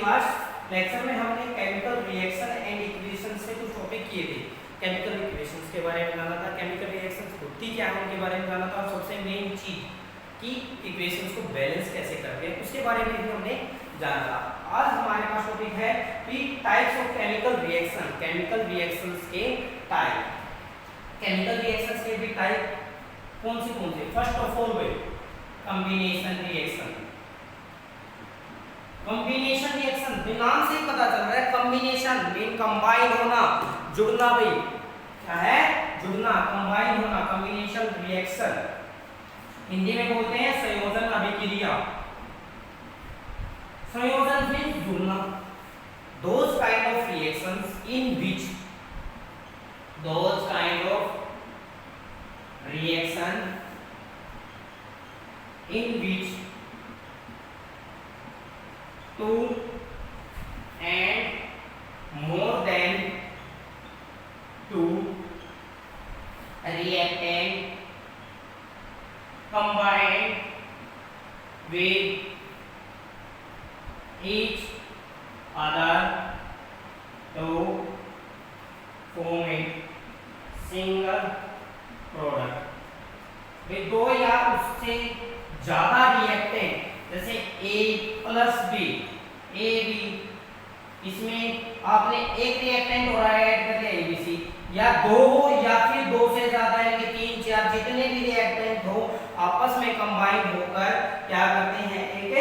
Last lecture में हमने chemical reaction and equation से कुछ टॉपिक किए थे। केमिकल इक्वेशंस के बारे में जाना था, केमिकल रिएक्शंस होती क्या है उनके बारे में जाना था, और सबसे मेन चीज कि इक्वेशंस को बैलेंस कैसे करते हैं उसके बारे में भी हमने जाना था। आज हमारे पास टॉपिक है कि types of chemical reaction, chemical reactions के टाइप। केमिकल रिएक्शंस के भी टाइप कौन से? First of all combination reaction. Combination reaction नाम से ही पता चल रहा है, कॉम्बिनेशन मीन कंबाइन होना, जुड़ना। भाई क्या है? जुड़ना, कंबाइन होना, कॉम्बिनेशन रिएक्शन। हिंदी में बोलते हैं संयोजन अभिक्रिया। संयोजन मीन जुड़ना। Those kind of reactions in which two and more than two reactant combine with each other to form a single product। वे दो या उससे ज्यादा रिएक्टेंट, जैसे A plus B, A B, इसमें आपने एक रिएक्टेंट और ऐड कर लिया ABC, या दो हो या फिर दो से ज्यादा यानी कि 3 4 जितने भी रिएक्टेंट हो आपस में कंबाइन होकर क्या करते हैं? एक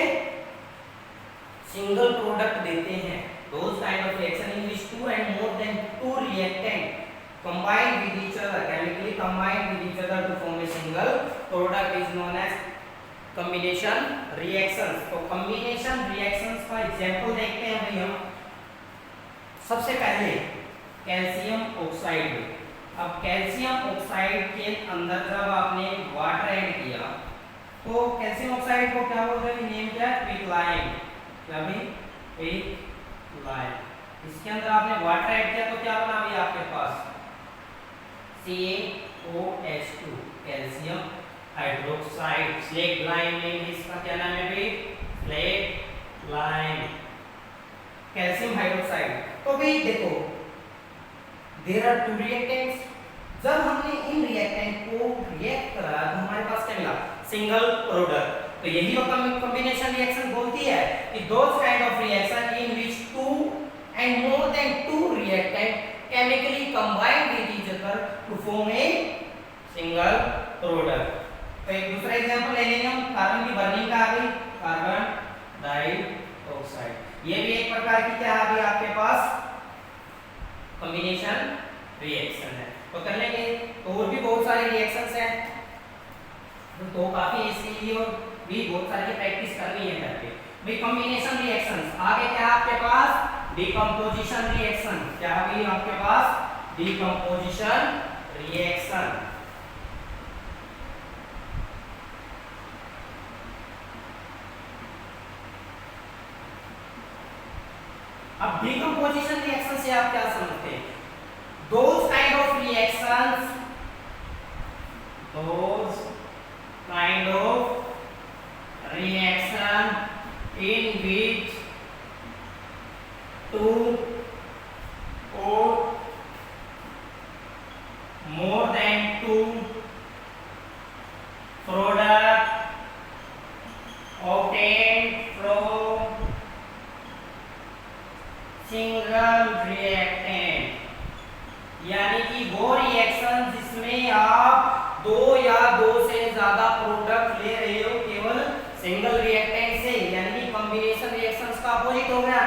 सिंगल प्रोडक्ट देते हैं। Those kind of reaction in which two and more than two reactant combine with each other, chemically combine with each other to form a single product is known as combination reactions। तो combination reactions का example देखते हैं भाई हम। सबसे पहले calcium oxide. अब calcium oxide के अंदर जब आपने वाटर ऐड किया तो कैल्शियम ऑक्साइड को क्या बोलते हैं? नेम क्या है? क्विकलाइन। क्या भाई? क्विकलाइन। इसके अंदर आपने वाटर ऐड किया तो क्या बना अभी आपके पास? CaOH2, calcium hydroxide. Slaked lime में इसका क्या नाम है भाई? Slaked lime, calcium hydroxide. तो भाई देखो, देयर आर टू रिएक्टेंट्स। जब हमने इन रिएक्टेंट को रिएक्ट करा तो हमारे पास क्या मिला? Single product. तो यही कॉम्बिनेशन रिएक्शन बोलती है कि those kind of reaction in which two and more than two reactant chemically combine with each other to form a single product. तो एक दूसरा एग्जांपल ले लेंगे हम, कार्बन की बर्निंग का आ गई, कार्बन डाइऑक्साइड। ये भी एक प्रकार की क्या आ गई आपके पास? कॉम्बिनेशन रिएक्शन है। तो कर लेंगे। तो और भी बहुत सारे रिएक्शंस हैं, तो काफी इसके लिए और भी बहुत सारी प्रैक्टिस करनी है करके। भाई कॉम्बिनेशन रिएक्शंस आगे क्या आपके पास? Decomposition reaction. क्या आ गई आपके पास? Decomposition reaction. अब डिकम्पोजिशन रिएक्शन से आप क्या समझते हैं? Those kind of reactions in which two or more than two product obtained from single reactant, यानी कि वो रिएक्शन जिसमें आप दो या दो से ज्यादा प्रोडक्ट ले रहे हो केवल सिंगल रिएक्टेंट से, यानी कि कॉम्बिनेशन रिएक्शंस का अपोजिट हो गया।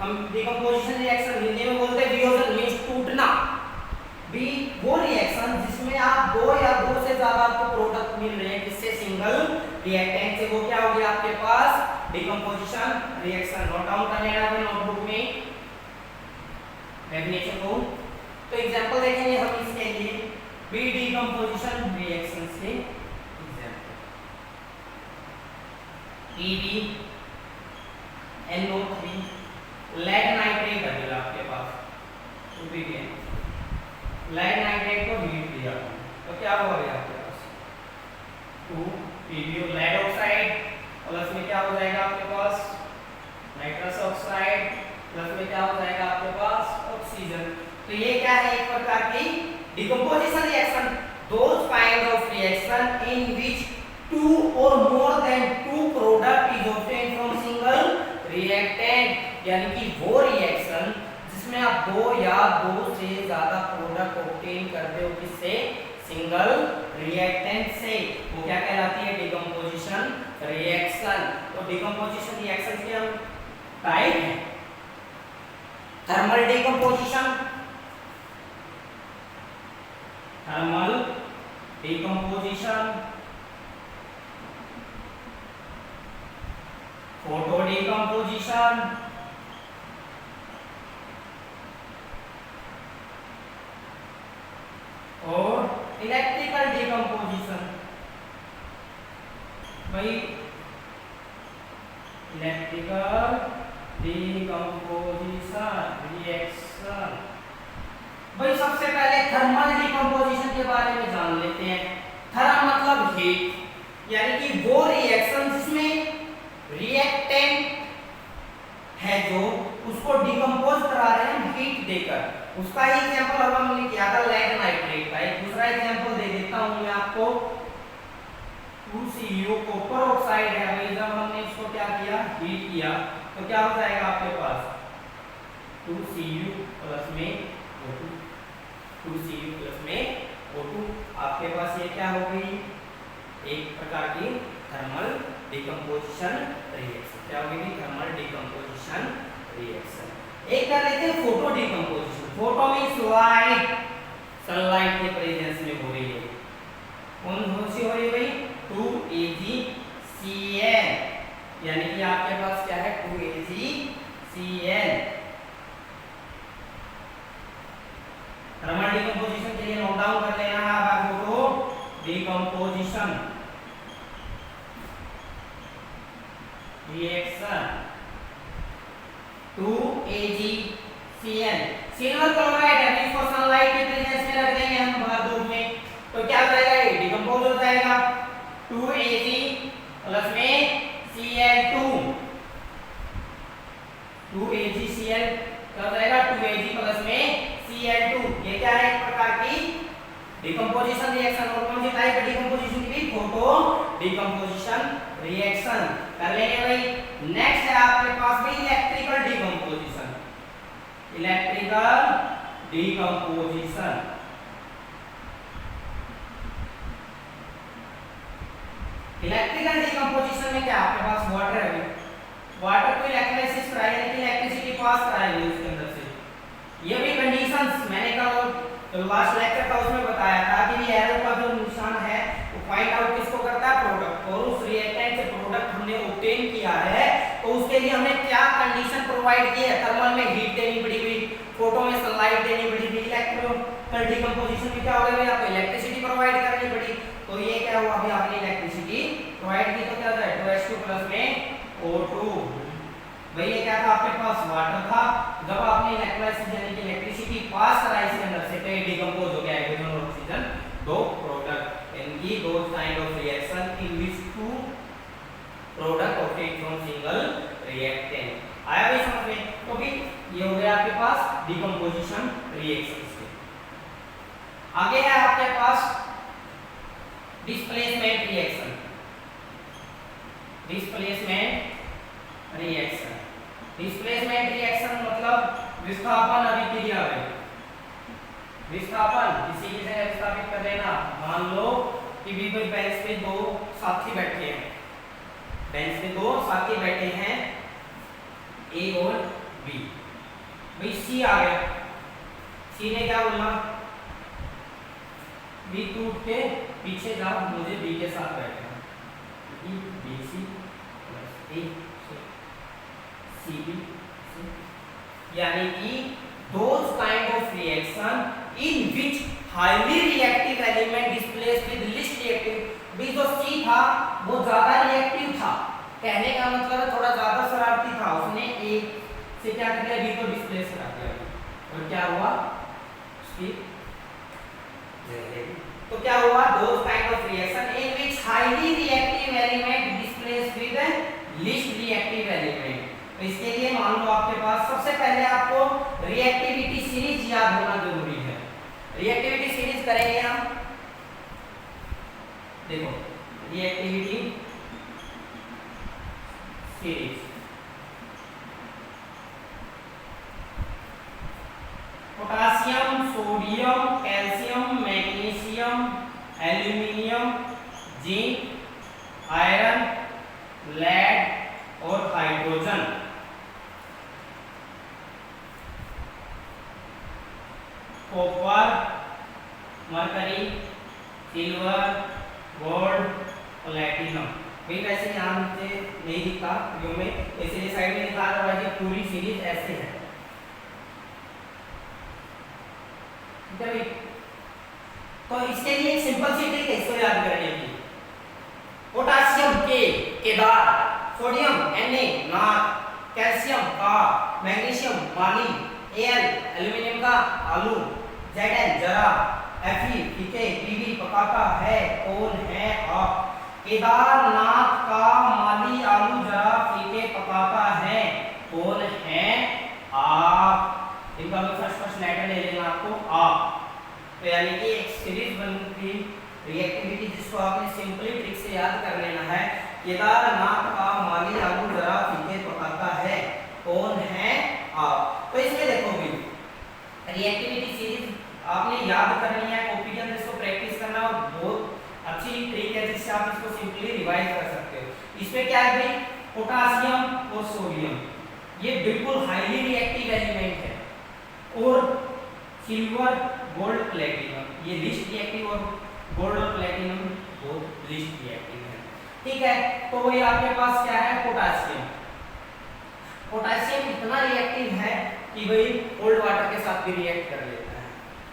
हम डिकम्पोजिशन रिएक्शन हिंदी में बोलते हैं वियोजन मींस टूटना। भी वो रिएक्शन जिसमें आप दो या दो से ज्यादा आपको प्रोडक्ट मिल रहे हैं किससे? सिंगल रिएक्टेंट से, वो क्या हो गया आपके पास? Decomposition reaction. नोट डाउन कर लेना अपने नोटबुक में डेफिनेशन को। तो एग्जांपल देखेंगे हम इसके लिए बी डिकम्पोजिशन रिएक्शन से एग्जांपल। PbNO3 लेड नाइट्रेट है आपके पास, 2PbN। लेड नाइट्रेट को हीट दिया तो क्या होगा आपके पास? 2PbO लेड ऑक्साइड प्लस में क्या हो जाएगा आपके पास? नाइट्रस ऑक्साइड प्लस में क्या हो जाएगा आपके पास ऑक्सीजन। तो ये क्या है, एक प्रकार की decomposition reaction, those kind of reaction in which two और more than two product is obtained from single reactant, यानी कि वो रिएक्शन जिसमें आप दो या दो से ज्यादा प्रोडक्ट ऑब्टेन करते हो, किससे, सिंगल रिएक्टेंट से, वो क्या कहलाती है, डिकम्पोजिशन रिएक्शन। तो डिकम्पोजिशन रिएक्शन के हम टाइप है, thermal decomposition, thermal decomposition, photo decomposition, और इलेक्ट्रिकल डिकम्पोजिशन। भाई इलेक्ट्रिकल डिकम्पोजिशन रिएक्शन, भाई सबसे पहले थर्मल डिकम्पोजिशन के बारे में जान लेते हैं। थर्म मतलब हीट, यानी कि वो रिएक्शन जिसमें रिएक्टेंट है जो उसको डिकम्पोज करा रहे हैं हम हीट देकर। उसका ही एग्जांपल अब हमने किया था लेड नाइट्रेट का। एक दूसरा एग्जांपल दे देता हूं मैं आपको, 2Cu कॉपर ऑक्साइड है भाई, जब हमने इसको क्या किया, हीट किया, तो क्या हो जाएगा आपके पास 2Cu प्लस में O2, 2Cu प्लस में O2, आपके पास ये क्या हो गई, एक प्रकार की थर्मल डिकम्पोजिशन रिएक्शन। क्या होगी, थर्मल डिकम्पोजिशन रिएक्शन। एक कर लेते हैं photo decomposition. Photo means light, sunlight के प्रेजेंस में हो रही है। कौन सी हो रही है भाई, 2AgCl, यानी कि आपके पास क्या है, 2AgCl। थर्मल डिकम्पोजिशन के लिए नोट डाउन कर लेना है photo decomposition reaction 2AgCl, silver chloride है, इसको सनलाइट के प्रेजेंस में रख देंगे हम बाहर धूप में, तो क्या हो जाएगा, ये डिकम्पोज हो जाएगा 2Ag प्लस में Cl2, 2AgCl क्या हो जाएगा, 2Ag प्लस में Cl2। ये क्या है, एक प्रकार की डिकम्पोजिशन रिएक्शन। और कौन सी टाइप है डिकम्पोजिशन की, फोटो डिकम्पोजिशन रिएक्शन कर लेंगे भाई। नेक्स्ट है आपके पास भी electrical decomposition, electrical decomposition. Electrical decomposition में क्या आपके पास वाटर है, वाटर को इलेक्ट्रोलाइसिस कराएंगे, यानी कि इलेक्ट्रिसिटी पास कराएंगे उसके अंदर से। ये भी कंडीशंस मैंने कल लास्ट लेक्चर था उसमें बताया था कि एरो का जो निशान है वो फाइंड आउट किसको करता है, प्रोडक्ट, और उस रिएक्टेंट से प्रोडक्ट हमने ऑब्टेन किया है, तो उसके लिए हमने क्या कंडीशन प्रोवाइड की है, थर्मल में हीट देनी पड़ी हुई, फोटो में सनलाइट देनी पड़ी हुई, इलेक्ट्रिकल डिकम्पोजिशन में क्या हो गया, आपको इलेक्ट्रिसिटी प्रोवाइड करनी पड़ी। तो ये क्या हुआ, अभी आपने इलेक्ट्रिसिटी प्रोवाइड की, तो क्या होता है 2H2 प्लस में O2। भाई ये क्या था, आपके पास वाटर था, जब आपने इलेक्ट्रोलाइसिस यानी कि इलेक्ट्रिसिटी पास कराई इसके अंदर से, तो ये डिकम्पोज हो गया हाइड्रोजन और ऑक्सीजन, दो प्रोडक्ट, इनकी दो kind of reaction in which two product obtain from single reactant. आया भाई समझ में। तो भी ये हो गया आपके पास डिकम्पोजिशन रिएक्शन। आगे है आपके पास displacement reaction, displacement reaction. Displacement reaction मतलब विस्थापन अभिक्रिया है, विस्थापन, किसी की जगह विस्थापित कर देना। मान लो कि भी कोई बेंच पे दो साथी बैठे हैं, बेंच पे दो साथी बैठे हैं ए और बी, भाई सी आ गया, सी ने क्या बोला, बी टूट के पीछे जाओ, मुझे बी के साथ बैठना, बी सी प्लस ए सी बी, यानी कि those kind of reaction in which highly reactive element displaced with least reactive, भी जो C था वो ज्यादा रिएक्टिव था, कहने का मतलब है थोड़ा ज्यादा शरारती था, उसने A से क्या कर दिया, B को डिस्प्लेस करा दिया, और क्या हुआ उसकी, तो क्या हुआ, those kind of reaction in which highly reactive element displaced with least reactive element, तो इसके लिए मान लो आपके पास सबसे पहले आपको रिएक्टिविटी सीरीज याद होना जरूरी है। रिएक्टिविटी सीरीज करेंगे हम, देखो reactivity series potassium, sodium, calcium, magnesium, aluminium, zinc, iron, lead और hydrogen copper, mercury, silver, gold, platinum. भाई वैसे यहाँ नीचे नहीं दिखा वीडियो में, इसलिए साइड में लिखा रहा है पूरी सीरीज ऐसे है। ठीक है भाई, तो इसके लिए एक सिंपल सी ट्रिक है इसको याद करने की। पोटासियम के केदार, सोडियम Na नाक, कैल्शियम का, मैग्नीशियम माली, Al एल्यूमिनियम का आलू, Zn जरा, Fe फीके, Pb पकाता है, कौन है आप। केदारनाथ का माली आलू जरा फीके पकाता है, कौन है आप। इनका भी फर्स्ट लेटर ले लेना आपको आप। तो यानी कि एक सीरीज बनती रिएक्टिविटी जिसको आपने सिंपली ट्रिक से याद कर लेना है। केदारनाथ का माली आलू जरा फीके पकाता है, कौन है आप। तो इसमें देखो भाई रिएक्टिविटी सीरीज आपने याद करनी है, कॉपी के अंदर इसको प्रैक्टिस करना, और बहुत अच्छी ट्रिक है जिससे आप इसको सिंपली रिवाइज कर सकते हो। इसमें क्या है भाई, पोटासियम और सोडियम ये बिल्कुल हाईली रिएक्टिव एलिमेंट है, और सिल्वर, गोल्ड, प्लैटिनम ये लीस्ट रिएक्टिव, और गोल्ड और प्लैटिनम बहुत लीस्ट रिएक्टिव है। ठीक है, तो वही आपके पास क्या है, पोटासियम। पोटासियम इतना रिएक्टिव है कि भाई कोल्ड वाटर के साथ भी रिएक्ट कर लेता है,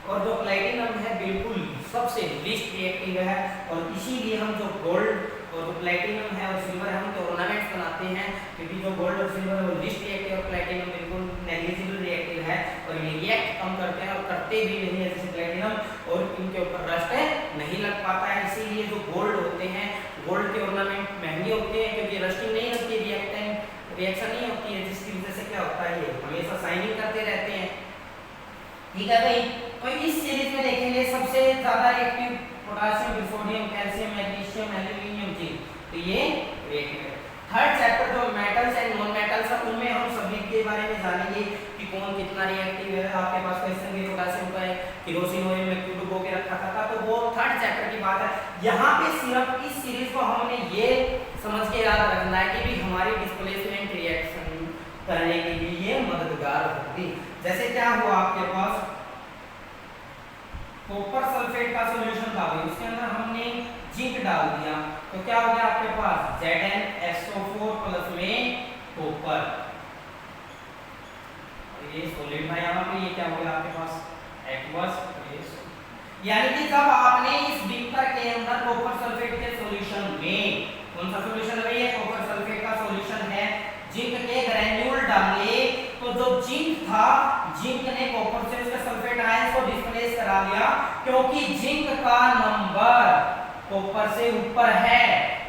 और जो प्लैटिनम है बिल्कुल सबसे लीस्ट रिएक्टिव है, और इसीलिए हम जो गोल्ड और जो प्लैटिनम है और सिल्वर है हम तो ऑर्नामेंट्स बनाते हैं, क्योंकि जो गोल्ड और सिल्वर है वो लीस्ट रिएक्टिव और प्लैटिनम बिल्कुल नेग्लिजिबल रिएक्टिव है, और ये रिएक्ट कम करते हैं और करते भी नहीं है जैसे प्लैटिनम, और इनके ऊपर रस्ट नहीं लग पाता है। इसीलिए जो गोल्ड होते हैं, गोल्ड के ऑर्नामेंट महंगे होते हैं, क्योंकि रस्टिंग नहीं होती, रिएक्शन नहीं होती है, जिसकी वजह से क्या होता है ये हमेशा शाइनिंग करते रहते हैं। ठीक है भाई, तो इस सीरीज में देखेंगे सबसे ज्यादा reactive potassium, sodium, calcium, magnesium, aluminium, zinc, तो ये रिएक्टिव है। थर्ड चैप्टर जो मेटल्स एंड नॉन मेटल्स है उनमें हम सभी के बारे में जानेंगे कि कौन कितना रिएक्टिव है। आपके पास क्वेश्चन भी पोटासियम का है, केरोसिन ऑयल में क्यों डुबो के रखा था, तो वो थर्ड चैप्टर की बात है। यहाँ पे सिर्फ इस सीरीज को हमने ये समझ के याद रखना है कि भी हमारी डिस्प्लेसमेंट रिएक्शन करने के लिए ये मददगार होगी। जैसे क्या हुआ आपके पास कॉपर सल्फेट का सॉल्यूशन था, उसके अंदर हमने जिंक डाल दिया, तो क्या हो गया आपके पास ZnSO4 प्लस में कॉपर, ये सॉलिड था यहाँ पे, ये क्या हो गया आपके पास एक्वस। यानी कि जब आपने इस बीकर के अंदर कॉपर सल्फेट के सॉल्यूशन में, कौन सा सॉल्यूशन है ये, कॉपर सल्फेट का सॉल्यूशन है, जिंक के ग्रेन्यूल डाले, तो जो जिंक था, जिंक ने कॉपर से उसके सल्फेट आयंस को डिस्प्लेस करा दिया, क्योंकि जिंक का नंबर कॉपर से ऊपर है,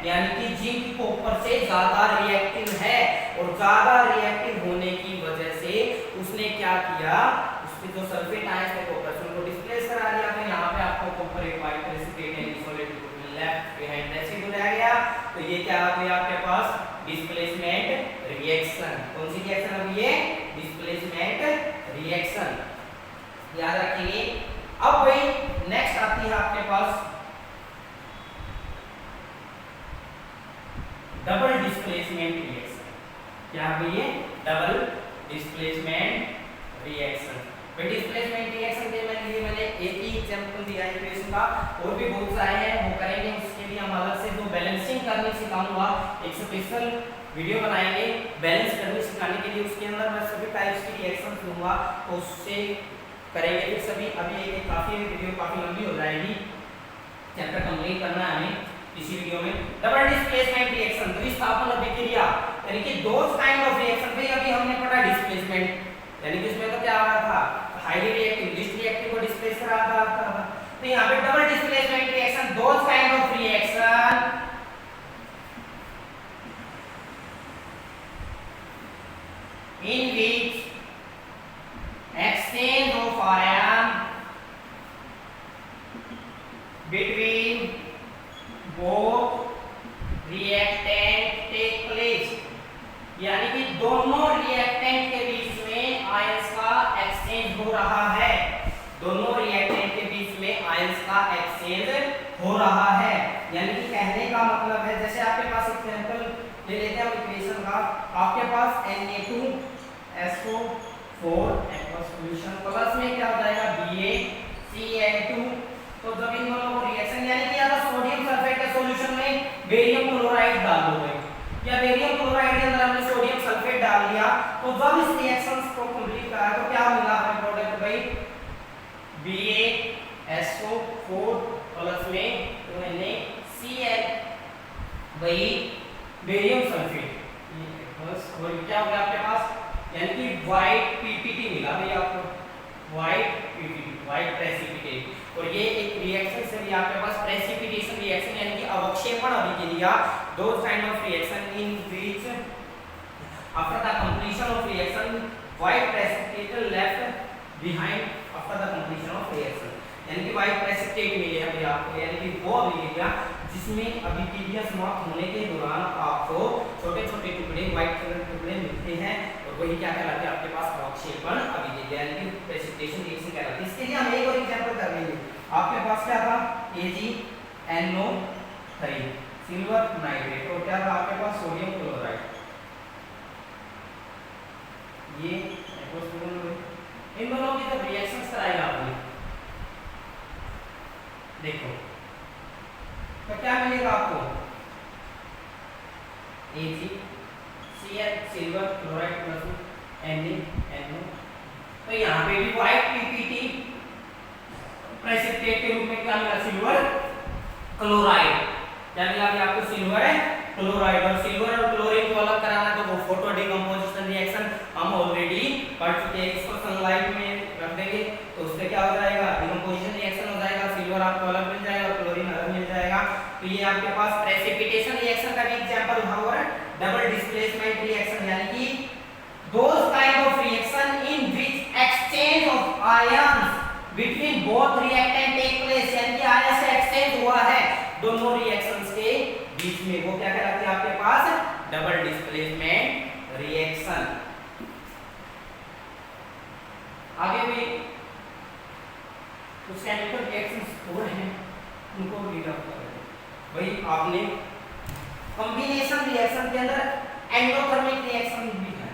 यानी कि जिंक कॉपर से ज्यादा रिएक्टिव है, और ज्यादा रिएक्टिव होने की वजह से उसने क्या किया, उसके जो सल्फेट आयंस थे कॉपर से उनको डिस्प्लेस करा दिया। तो यहाँ पे आपको कॉपर एक वाइट प्रेसिपिटेट यानी सॉलिड लेफ्ट बिहाइंड रेसिड्यू रह गया, तो ये क्या आ गया आपके पास डिस्प्लेसमेंट रिएक्शन। कौन सी रिएक्शन है ये, डिस्प्लेसमेंट रिएक्शन, याद रखेंगे। अब भाई नेक्स्ट आती है आपके पास डबल डिस्प्लेसमेंट रिएक्शन। क्या है ये, डबल डिस्प्लेसमेंट रिएक्शन। भाई डिस्प्लेसमेंट रिएक्शन के मैंने एक ही एग्जांपल दिया है इक्वेशन का, और भी बहुत सारे हैं वो करेंगे, उसके लिए हम अलग से जो बैलेंसिंग करने सिखाऊंगा एक स्पेशल वीडियो बनाएंगे बैलेंस करने सिखाने के लिए, उसके अंदर मैं सभी टाइप्स की रिएक्शंस दूंगा, तो उससे करेंगे फिर सभी। अभी एक काफी वीडियो काफी लंबी हो जाएगी, चैप्टर कंप्लीट करना है हमें इसी वीडियो में। डबल डिस्प्लेसमेंट रिएक्शन, द्विस्थापन अभिक्रिया, यानी कि दो काइंड ऑफ रिएक्शन। भाई अभी हमने पढ़ा डिस्प्लेसमेंट, यानी कि इसमें तो क्या आ रहा था, हाईली रिएक्टिव लीस्ट रिएक्टिव को डिस्प्लेस करा रहा था, तो यहाँ पे डबल डिस्प्लेसमेंट रिएक्शन, दो kind of reaction between both reactant take place, यानी कि दोनों रिएक्टेंट के बीच में आयंस का एक्सचेंज हो रहा है, दोनों रिएक्टेंट के बीच में आयंस का एक्सचेंज हो रहा है। यानी कि कहने का मतलब है, जैसे आपके पास एग्जांपल ले लेते हैं इक्वेशन का, आपके पास Na2SO4 एक्वस सॉल्यूशन प्लस में क्या हो जाएगा BaCl2। तो जब इन दोनों को रिएक्शन, यानी कि अगर सोडियम सल्फेट के सॉल्यूशन में बेरियम क्लोराइड डाल दोगे या बेरियम क्लोराइड के अंदर हमने सोडियम सल्फेट डाल दिया, तो जब इस रिएक्शंस को कंप्लीट करा तो क्या मिला हमें प्रोडक्ट भाई BaSO4 प्लस में तो NaCl भाई बेरियम सल्फेट, बस और क्या हो गया आपके पास, यानी कि व्हाइट पीपीटी मिला भाई आपको, व्हाइट पीपीटी, व्हाइट प्रेसिपिटेट। और ये एक रिएक्शन से भी आपके पास प्रेसिपिटेशन रिएक्शन यानी कि अवक्षेपण अभिक्रिया, दो kind of reaction in which after the completion of reaction white precipitate left behind after the completion of reaction, यानी कि व्हाइट प्रेसिपिटेट मिले अभी आपको, यानी कि वो अभिक्रिया जिसमें अभिक्रिया समाप्त होने के दौरान आपको छोटे छोटे टुकड़े व्हाइट कलर के टुकड़े मिलते हैं, और वही क्या कहलाते हैं आपके पास अवक्षेपण अभिक्रिया यानी कि प्रेसिपिटेशन रिएक्शन कहलाती है। इसके लिए हम एक और एग्जांपल कर लेंगे। आपके पास क्या था AgNO3 सिल्वर नाइट्रेट, और क्या था आपके पास सोडियम क्लोराइड, ये इन दोनों की जब रिएक्शंस कराई आपने देखो तो क्या मिलेगा आपको AgCl silver chloride plus NaNO। तो यहाँ पे भी व्हाइट पीपीटी प्रेसिपिटेट के रूप में क्या मिला सिल्वर क्लोराइड, क्या मिला कि आपको सिल्वर क्लोराइड, और सिल्वर और क्लोरीन को अलग कराना तो वो फोटो डिकम्पोजिशन रिएक्शन हम ऑलरेडी पढ़ चुके हैं, इसको सनलाइट में रख देंगे तो उससे क्या हो जाएगा डिकम्पोजिशन रिएक्शन हो जाएगा, सिल्वर आपको अलग मिल जाएगा और क्लोरीन अलग मिल जाएगा। तो ये आपके पास प्रेसिपिटेशन रिएक्शन का भी एग्जांपल हुआ है, डबल डिस्प्लेसमेंट रिएक्शन, यानी कि those kind of reaction in which exchange of ions between both reactant take place, यानी कि आयन से एक्सचेंज हुआ है दोनों रिएक्शंस के बीच में, वो क्या कहलाती है आपके पास डबल डिस्प्लेसमेंट रिएक्शन। आगे भी कुछ केमिकल रिएक्शंस और हैं उनको रीड आउट करेंगे। भाई आपने कॉम्बिनेशन रिएक्शन के अंदर एंडोथर्मिक रिएक्शन भी है,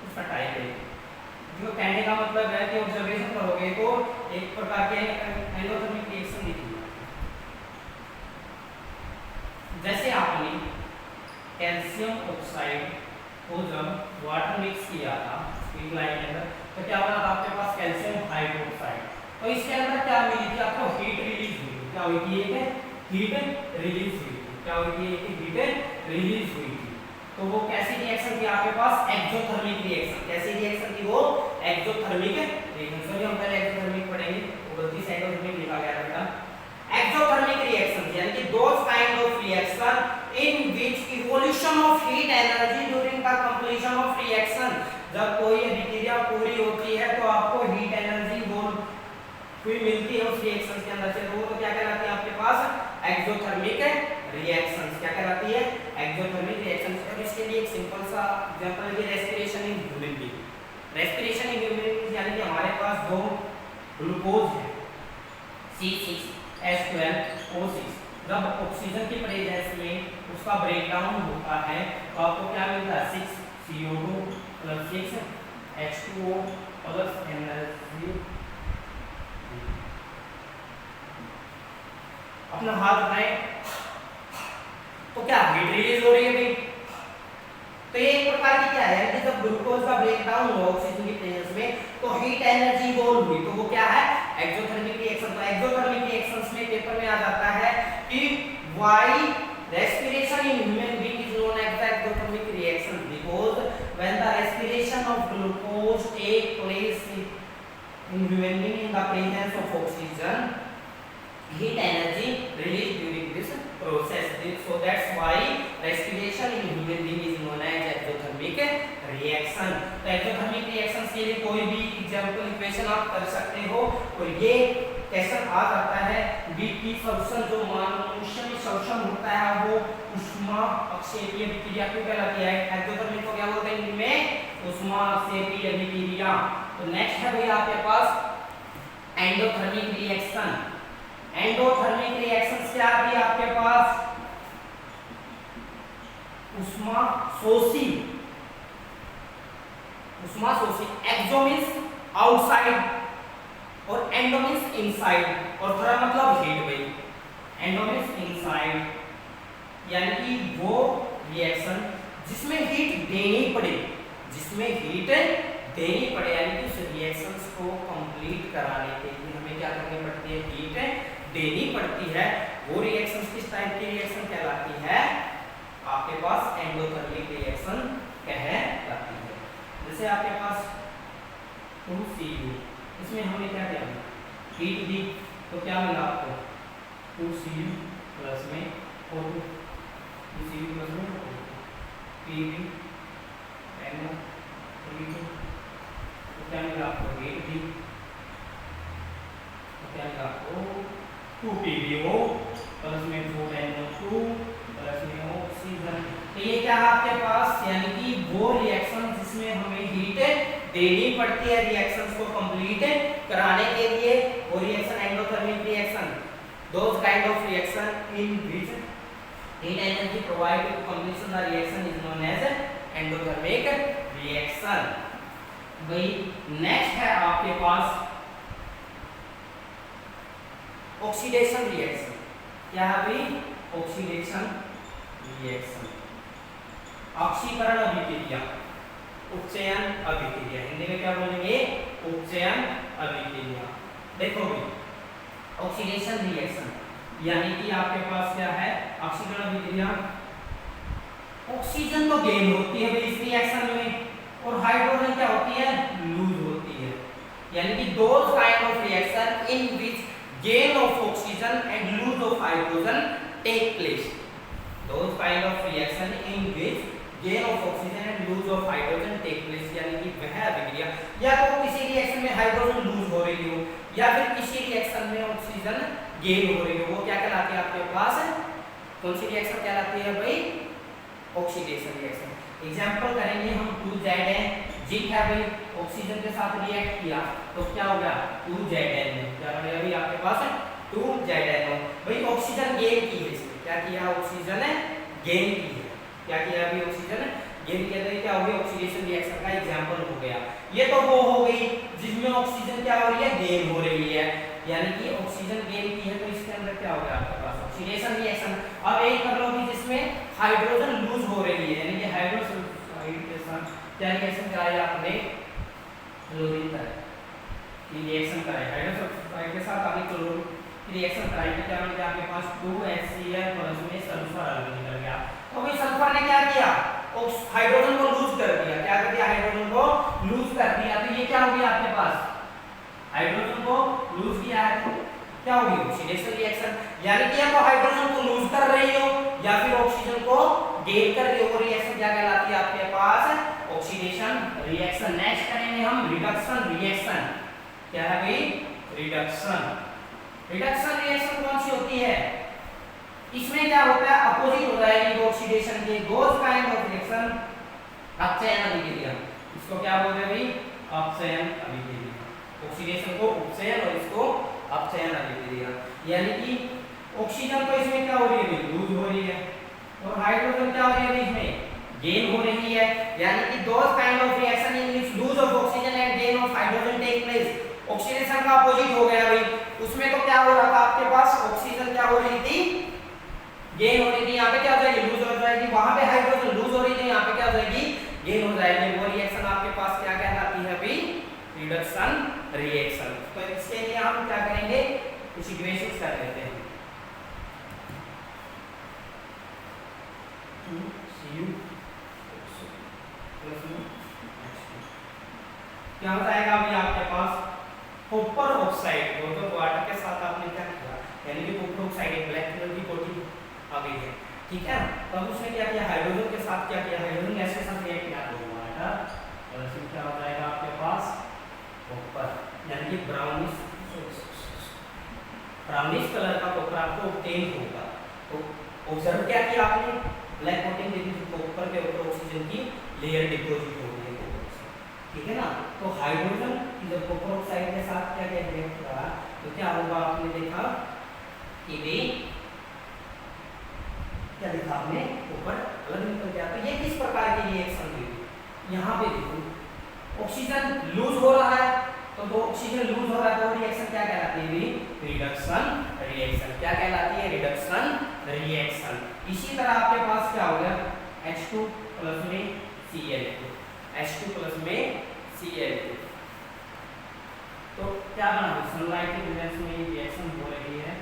उसका टाइप है, जो कहने का मतलब है कि ऑब्जर्वेशन करोगे तो एक प्रकार के एंडोथर्मिक रिएक्शन दिखेगा। जैसे आपने कैल्शियम ऑक्साइड को जब वाटर मिक्स किया था स्ट्रीक लाइन के अंदर, तो क्या बना था आपके पास कैल्शियम हाइड्रोक्साइड, तो इसके अंदर क्या मिली थी आपको हीट रिलीज हुई, क्या हुई थी एक हीट रिलीज हुई थी, क्या हुई थी एक हीट रिलीज हुई थी। तो वो कैसी रिएक्शन थी आपके पास एक्सोथर्मिक रिएक्शन, कैसी रिएक्शन थी वो एक्सोथर्मिक रिएक्शन। सॉरी हम पहले एक्सोथर्मिक पढ़ेंगे, वो गलती से एक्सोथर्मिक लिखा गया था। एक्सोथर्मिक रिएक्शन यानी कि those kind of reaction in which evolution of heat energy during the completion of reaction, जब कोई अभिक्रिया पूरी होती है तो आपको हीट एनर्जी कोई मिलती है उस रिएक्शन के अंदर से, वो तो क्या कहलाती है आपके पास एक्सोथर्मिक रिएक्शंस, क्या कहलाती है एक्सोथर्मिक रिएक्शंस। और इसके लिए एक सिंपल सा एग्जांपल है respiration in human being. Respiration in human being यानी कि हमारे पास दो ग्लूकोज है C6H12O6, जब ऑक्सीजन की प्रेजेंस में उसका ब्रेकडाउन होता है तो आपको क्या मिलता है 6CO2 + 6H2O + एनर्जी। अपना हाथ उठाएं तो क्या हीट रिलीज हो रही है भाई, तो ये एक प्रकार की क्या है कि जब ग्लूकोज का ब्रेकडाउन हुआ ऑक्सीजन की प्रेजेंस में तो हीट एनर्जी इवॉल्व हुई, तो वो क्या है एक्सोथर्मिक रिएक्शन। तो एक्सोथर्मिक रिएक्शंस में पेपर में आ जाता है कि why respiration in human being is known as the exothermic reaction, because when the respiration of glucose take place in human being in the presence of oxygen, heat energy released during this process, so that's why respiration in human being is known as exothermic reaction। तो exothermic reactions के लिए कोई भी example equation आप कर सकते हो, और ये क्वेश्चन आ जाता है विकी श्वसन जो मनुष्य में श्वसन होता है वो उष्मा अक्षेपीय विक्रिया क्यों कहलाती है? एक्सोथर्मिक को क्या बोलते हैं इनमें? उष्मा अक्षेपीय विक्रिया। तो नेक्स्ट है भैया आपके पास एंडोथर्मिक रिएक्शन। एंडोथर्मिक रिएक्शन क्या भी आपके पास? उष्मा शोषी, उष्मा शोषी। एक्सो मींस आउटसाइड और एंडो मींस इनसाइड, और थोड़ा मतलब हीट भाई। एंडो मींस इनसाइड, यानी कि वो रिएक्शन जिसमें हीट देनी पड़े, जिसमें हीट देनी पड़े, यानी कि उस रिएक्शंस को कंप्लीट कराने के लिए हमें क्या करनी पड़ती है? हीट देनी पड़ती है। वो रिएक्शंस किस टाइप की रिएक्शन कहलाती है? आपके पास एंडोथर्मिक रिएक्शन कहलाती है। जैसे आपके पास 2Cu, इसमें हमने क्या किया? हीट दी, तो क्या मिला आपको? 2Cu प्लस में O2, 2Cu प्लस में Pb NO, तो क्या मिला आपको? हीट दी, तो क्या मिला आपको? 2PbO प्लस में 4NO2 प्लस में ऑक्सीजन। तो ये क्या है आपके पास? यानी कि वो रिएक्शन जिसमें हमें हीट देनी पड़ती है रिएक्शंस को कंप्लीट कराने के लिए, वो reaction endothermic reaction. Those kind of reaction in which heat energy provided to completion the reaction is known as endothermic reaction. भाई नेक्स्ट है आपके पास ऑक्सीडेशन रिएक्शन। क्या है भाई? Oxidation reaction. ऑक्सीकरण अभिक्रिया, उपचयन अभिक्रिया, हिंदी में क्या बोलेंगे? उपचयन अभिक्रिया। देखो भाई ऑक्सीडेशन रिएक्शन यानी कि आपके पास क्या है? ऑक्सीकरण अभिक्रिया। ऑक्सीजन तो गेन होती है भाई इस रिएक्शन में, और हाइड्रोजन क्या होती है? लूज होती है। यानी कि those kind of reaction in which gain of oxygen and lose of hydrogen take place. Those kind of reaction in which gain of oxygen and lose of hydrogen take place, यानी कि वह अभिक्रिया या तो किसी रिएक्शन में hydrogen loose हो रही हो या फिर किसी रिएक्शन में ऑक्सीजन गेन हो रही हो, वो क्या कहलाती है आपके पास? कौन सी रिएक्शन कहलाती है भाई? Oxidation reaction. एग्जांपल करेंगे हम 2Zn, जिंक है भाई, ऑक्सीजन के साथ रिएक्ट किया तो क्या हो गया? 2ZnO। क्या बनेगा भाई आपके पास? 2ZnO। भाई ऑक्सीजन गेन की है इसने, क्या किया? ऑक्सीजन गेन की है। क्या किया अभी? ऑक्सीजन गेन किया। तो क्या हो गया? ऑक्सीडेशन रिएक्शन का एग्जांपल हो गया। ये तो वो हो गई जिसमें ऑक्सीजन क्या हो रही है? गेन हो रही है, यानी कि ऑक्सीजन गेन की है, तो इसके अंदर क्या हो गया आपके पास? Oxidation reaction. अब एक कर लो कि जिसमें हाइड्रोजन लूज हो रही है, यानी कि हाइड्रोसल्फाइड के साथ क्या रिएक्शन कराया आपने? क्लोरीन का रिएक्शन कराया, हाइड्रोसल्फाइड के साथ आपने क्लोरीन की रिएक्शन कराई, तो क्या बन गया आपके पास? 2HCl प्लस में सल्फर अलग निकल गया। तो भाई सल्फर ने क्या किया? हाइड्रोजन को लूज कर दिया। क्या कर दिया? हाइड्रोजन को लूज कर दिया। तो ये क्या हो गया आपके पास? हाइड्रोजन को लूज किया है, तो क्या होगी? Oxidation reaction. यानी कि या तो हाइड्रोजन को लूज कर रही हो या फिर ऑक्सीजन को गेन कर रही हो, रिएक्शन क्या कहलाती है आपके पास? Oxidation reaction. नेक्स्ट करेंगे हम रिडक्शन रिएक्शन। क्या है भाई? रिडक्शन। रिडक्शन रिएक्शन कौन सी होती है? इसमें क्या होता है? अपोजिट हो जाएगी ऑक्सीडेशन के। दोज काइंड ऑफ रिएक्शन अपचयन अभिक्रिया, इसको क्या बोलते हैं भाई? अपचयन अभिक्रिया। ऑक्सीडेशन को उपचयन और इसको अपचयन अभिक्रिया। यानी कि ऑक्सीजन तो इसमें क्या हो रही है? लूज हो रही है, और हाइड्रोजन क्या हो रही है? इसमें गेन हो रही है। यानी कि those kind of reaction in which loss of oxygen and gain of hydrogen take place. Oxidation का अपोजिट हो गया भाई। उसमें तो क्या हो रहा था आपके पास? ऑक्सीजन क्या हो रही थी? गेन हो रही थी। यहाँ पे क्या हो जाएगी? लूज हो जाएगी। वहां पे हाइड्रोजन लूज हो रही थी, यहाँ पे क्या हो जाएगी? गेन हो जाएगी। वो रिएक्शन आपके पास क्या कहलाती है भाई? Reduction reaction. तो इसके लिए हम क्या करेंगे? कुछ इक्वेशंस कर लेते हैं। 2Cu क्या हो जाएगा अभी आपके पास? कॉपर ऑक्साइड, तो वाटर के साथ आपने क्या किया? यानी कि कॉपर ऑक्साइड एक ब्लैक कलर की कोटिंग आ गई है, ठीक है। तो अब उसने क्या किया? हाइड्रोजन के साथ क्या किया? हाइड्रोजन गैस के साथ रिएक्ट किया तो वाटर, और इसमें क्या हो जाएगा आपके पास? कॉपर, यानी कि ब्राउनिश ब्राउनिश कलर का कॉपर आपको ऑब्टेन होगा। तो ऑब्जर्व क्या किया आपने, ब्लैक कोटिंग देखी, कॉपर के ऊपर ऑक्सीजन की लेयर डिपॉजिट हो गई है कॉपर से, ठीक है ना। तो हाइड्रोजन जब कॉपर ऑक्साइड के साथ क्या क्या रिएक्ट करा तो क्या होगा, आपने देखा कि भी क्या देखा आपने, ऊपर अलग निकल गया। तो ये किस प्रकार की रिएक्शन हुई, यहाँ पे देखो ऑक्सीजन लूज हो रहा है, तो वो ऑक्सीजन लूज हो रहा है तो रिएक्शन क्या कहलाती है, रिडक्शन रिएक्शन। क्या कहलाती है, रिडक्शन रिएक्शन। इसी तरह आपके पास क्या हो गया, H2 प्लस में Cl2, H2 प्लस में Cl2, तो क्या बना, सनलाइट की वजह से ये रिएक्शन हो रही है,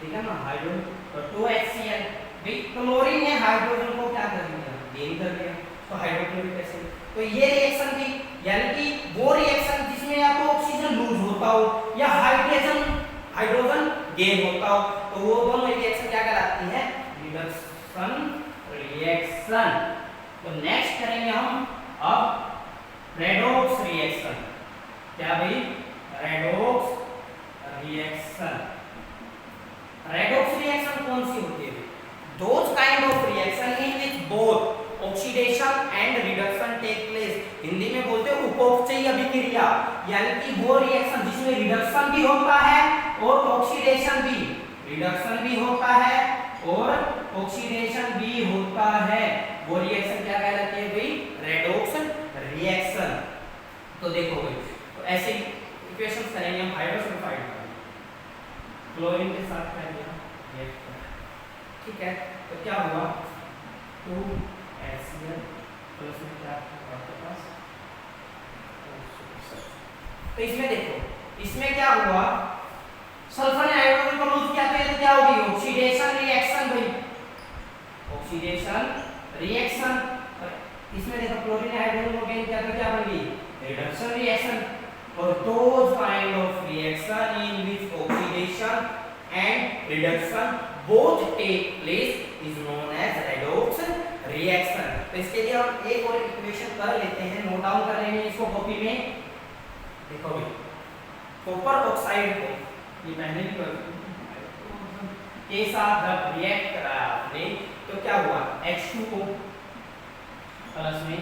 ठीक है ना। हाइड्रोजन तो 2HCl, भाई क्लोरीन ने हाइड्रोजन को क्या कर दिया, गेन कर दिया, तो हाइड्रोक्लोरिक एसिड। तो ये रिएक्शन थी, यानी कि वो रिएक्शन जिसमें या तो ऑक्सीजन लूज होता हो या हाइड्रोजन गेन होता हो, तो वो दोनों रिएक्शन क्या कहलाती है, रिडक्शन रिएक्शन। तो नेक्स्ट करेंगे हम अब रेडॉक्स रिएक्शन। क्या भाई, रेडॉक्स रिएक्शन। रेडॉक्स रिएक्शन कौन सी होती है, those kind of reaction in which both oxidation and reduction take place. Hindi में बोलते हैं उपोक्षयी अभिक्रिया, यानी कि वो रिएक्शन जिसमें रिडक्शन भी होता है और ऑक्सीडेशन भी, रिडक्शन भी होता है और ऑक्सीडेशन भी होता है, वो रिएक्शन क्या कहलाती है भाई, रेडॉक्स रिएक्शन। तो देखो भाई, तो ऐसे इक्वेशंस करेंगे हम, हाइड्रोसल्फाइड क्लोरीन के साथ क्या किया, ठीक है। तो क्या हुआ, 2HCl प्लस में क्या आपके पास, तो इसमें देखो, इसमें क्या हुआ, सल्फर ने हाइड्रोजन को लूज किया तो क्या होगी, ऑक्सीडेशन रिएक्शन भाई, ऑक्सीडेशन रिएक्शन। इसमें देखो क्लोरीन ने हाइड्रोजन को गेन किया तो क्या बन गई, रिडक्शन रिएक्शन। और those kind of reaction in which oxidation and reduction both take place is known as redox reaction. तो इसके लिए हम एक और इक्वेशन कर लेते हैं, नोट डाउन कर लेंगे इसको कॉपी में। देखो भाई, कॉपर ऑक्साइड को ये पहले भी के साथ जब रिएक्ट कराया आपने तो क्या हुआ, H2O प्लस में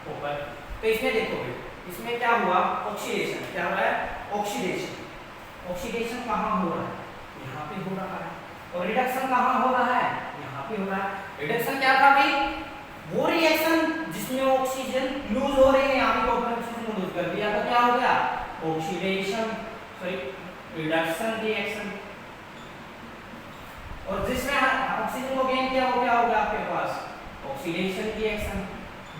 कॉपर। तो इसमें देखो भाई, इसमें क्या हुआ, ऑक्सीडेशन। क्या हो रहा है, ऑक्सीडेशन। ऑक्सीडेशन कहाँ हो रहा है, यहाँ पे हो रहा है। और रिडक्शन कहाँ हो रहा है, यहाँ पे हो रहा है। रिडक्शन क्या था भाई, वो रिएक्शन जिसमें ऑक्सीजन लूज हो रही है, यहाँ पे कॉपर ऑक्सीजन को लूज कर दिया तो क्या हो गया, ऑक्सीडेशन सॉरी रिडक्शन रिएक्शन। और जिसमें ऑक्सीजन को गेन किया वो क्या हो गया आपके पास, oxidation reaction.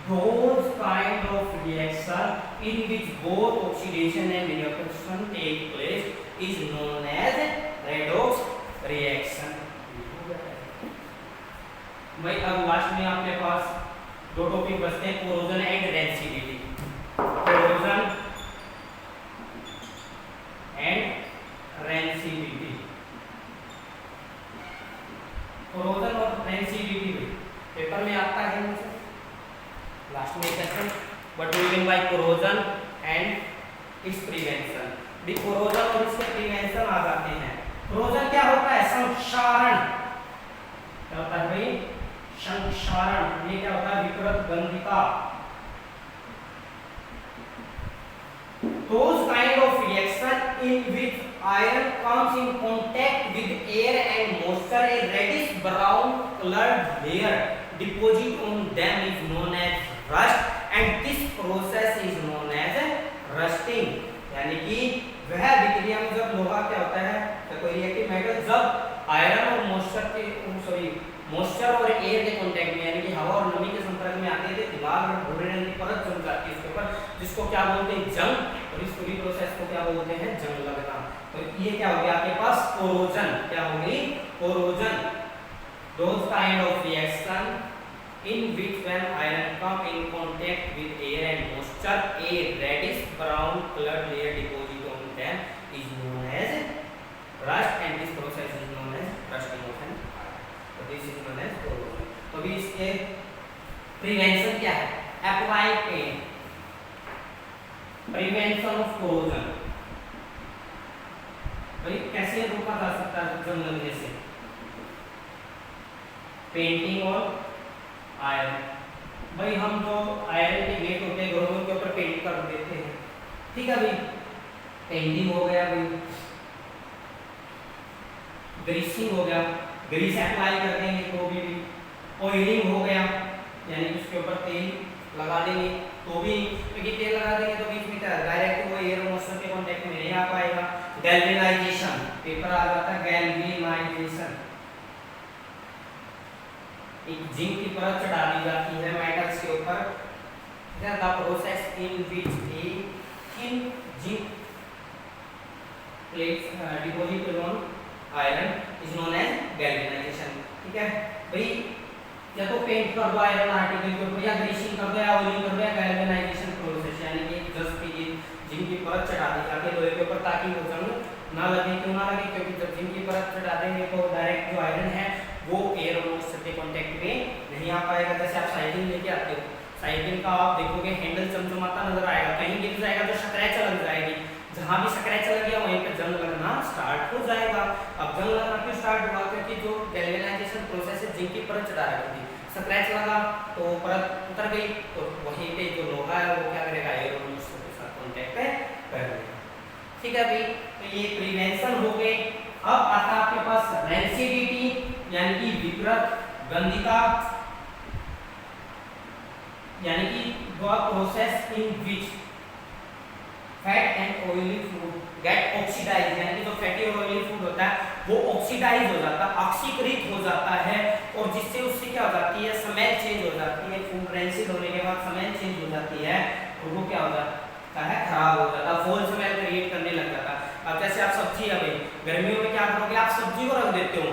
Those kind of reaction in which both oxidation and reduction take place is known as redox reaction. भाई अब लास्ट में आपके पास दो टॉपिक बचते हैं, corrosion and rancidity. Corrosion and rancidity, corrosion और रेंसिडिटी पेपर में आता है मुझे लास्ट में question, what do you mean by corrosion and it's prevention. भी कोरोजन और इसके प्रिवेंशन आ जाते हैं। कोरोजन क्या होता है, संक्षारण। क्या होता है भाई, संक्षारण। ये क्या होता है, विकृत गंधिका। Those kind of reaction in which iron comes in contact with air and moisture, a reddish brown colored layer deposit on them is known as rust, and this process is known as rusting। यानी कि वह विक्रिया में जब लोहा क्या होता है, तो कोई रिएक्टिव मेटल जब आयरन और मॉइस्चर और एयर के कांटेक्ट में, यानी कि हवा और नमी के संपर्क में आते थे, दीवार में भूरे रंग की परत जम जाती है उसके ऊपर, जिसको क्या बोलते हैं, जंग। और इस पूरी प्रोसेस को क्या बोलते हैं, जंग लगना। तो ये क्या हो गया आपके पास, कोरोजन। क्या होगी, corrosion. Those kind of reaction in which when iron come in contact with air and moisture, a reddish brown colored layer deposit on them is known as rust, and this process is known as rusting of an iron. So this is known as corrosion. तो भी इसके prevention क्या है, apply paint, prevention of corrosion। भाई कैसे रोका जा सकता है जंग लगने से? पेंटिंग और आयरन। भाई हम जो आयरन के गेट होते हैं घरों के ऊपर पेंट कर देते हैं, ठीक है भाई, पेंटिंग हो गया भाई, ग्रीसिंग हो गया, ग्रीस अप्लाई कर देंगे तो भी, ऑयलिंग हो गया यानी कि उसके ऊपर तेल लगा देंगे तो भी, क्योंकि तेल लगा देंगे तो बीच में क्या डायरेक्ट वो एयर मॉइस्चर के कांटेक्ट में नहीं आ पाएगा। गैल्वेनाइजेशन, पेपर आ जाता है गैल्वेनाइजेशन, एक जिंक की परत चढ़ा दी जाती है मेटल्स के ऊपर, the process in which a thin zinc plates deposited on iron is known as galvanization. ठीक है भाई, या तो पेंट कर दो आयरन आर्टिकल के ऊपर, या ग्रीसिंग कर दो, या ऑयलिंग कर दो, या गैल्वेनाइजेशन प्रोसेस यानी कि जस्ट ये जिंक की परत चढ़ा दी जाती है लोहे के ऊपर ताकि वो जंग ना लगे। क्यों ना लगे? क्योंकि जब जिंक की परत चढ़ा देंगे तो डायरेक्ट जो आयरन है वो एयर मॉइस्चर के कांटेक्ट में नहीं आ पाएगा। जैसे आप साइकिल लेके आते हो, साइकिल का आप देखोगे हैंडल चमचमाता नजर आएगा, कहीं गिर जाएगा तो स्क्रैच लग जाएगी, जहां भी स्क्रैच लग गया वहीं पे जंग लगना स्टार्ट हो जाएगा। अब जंग लगना क्यों स्टार्ट हुआ? क्योंकि जो गैल्वेनाइजेशन प्रोसेस है जिंक की परत चढ़ा रखी थी, स्क्रैच लगा तो परत उतर गई, तो वहीं पे जो लोहा है वो क्या करेगा? एयर मॉइस्चर के साथ कांटेक्ट कर लेगा। ठीक है भाई, तो ये प्रिवेंशन हो गए। अब आता आपके पास रेंसिडिटी यानी कि विकृत गंधिता, यानी कि वो process in which fat and oily food get oxidise, यानी कि जो फैटी और ऑयली फूड होता है वो ऑक्सीडाइज हो जाता है, ऑक्सीकृत हो जाता है, और जिससे उससे क्या हो जाती है? स्मेल चेंज हो जाती है। फूड रेंसिड होने के बाद स्मेल चेंज हो जाती है और वो क्या हो जाता है? खराब हो जाता है, फॉल स्मेल क्रिएट करने लग जाता है। अब जैसे आप सब्जी, अभी गर्मियों में क्या करोगे? आप सब्जी को रख देते हो,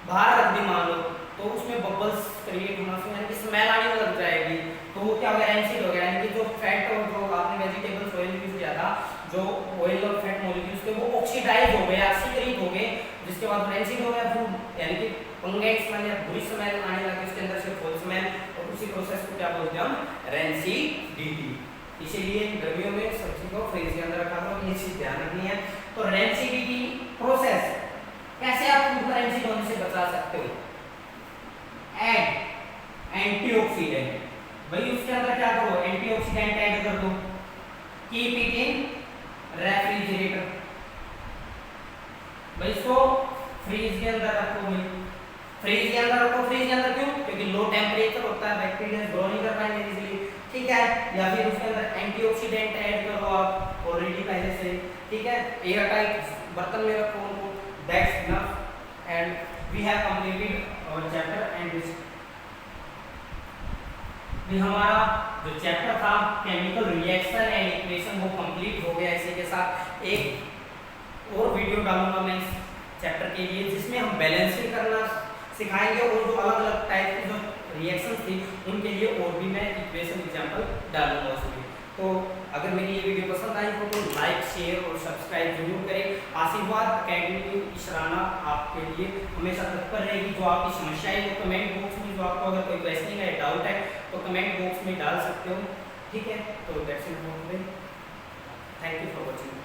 बाहर रख दी मान लो, तो उसमें बबल्स क्रिएट होना शुरू, यानी कि स्मेल आने लग जाएगी, तो वो क्या हो गया? रेंसिड हो गया, यानी कि जो फैट और जो आपने वेजिटेबल्स ऑयल यूज किया था, जो ऑयल और फैट मॉलिक्यूल्स थे वो ऑक्सीडाइज हो गए, ऑक्सीकृत हो गए, जिसके बाद रेंसिड हो गया फूड, यानी कि पंगेट स्मेल या बुरी स्मेल आने लगी उसके अंदर से, फॉल स्मेल, और उसी प्रोसेस को क्या बोलते हैं हम? रेंसिडिटी। इसीलिए गर्मियों में सब्जी को फ्रिज के अंदर रखा करो, ये चीज ध्यान रखनी है। तो रेंसिडिटी प्रोसेस कैसे आप फूड को रेंसिड होने से बचा सकते हो? ऐड एंटीऑक्सीडेंट, भाई उसके अंदर क्या करो? एंटीऑक्सीडेंट ऐड कर दो, कीप इट इन रेफ्रिजरेटर, भाई इसको फ्रीज के अंदर रखो, भाई फ्रीज के अंदर रखो। फ्रीज के अंदर क्यों? क्योंकि लो टेम्परेचर होता है, बैक्टीरिया ग्रो नहीं कर पाएंगे इजीली, ठीक है। या फिर उसके अंदर एंटीऑक्सीडेंट ऐड करो आप ऑलरेडी पहले से, ठीक है। एयर टाइट बर्तन में रखो उनको, that's enough and we have completed our chapter and this भी हमारा जो चैप्टर था केमिकल रिएक्शन एंड इक्वेशन वो कंप्लीट हो गया। इसी के साथ एक और वीडियो डालूंगा मैं इस चैप्टर के लिए, जिसमें हम बैलेंसिंग करना सिखाएंगे और जो अलग अलग टाइप की जो रिएक्शंस थी उनके लिए और भी मैं इक्वेशन एग्जांपल डालूंगा उसमें। तो अगर मेरी ये वीडियो पसंद आई हो तो लाइक, शेयर और सब्सक्राइब जरूर करें। आशीर्वाद एकेडमी इशराना आपके लिए हमेशा तत्पर रहेगी। जो आपकी समस्याएं वो कमेंट बॉक्स में, जो आपको अगर कोई क्वेश्चन है, डाउट है तो कमेंट बॉक्स में डाल सकते हो, ठीक है। तो that's it for today, thank you for watching.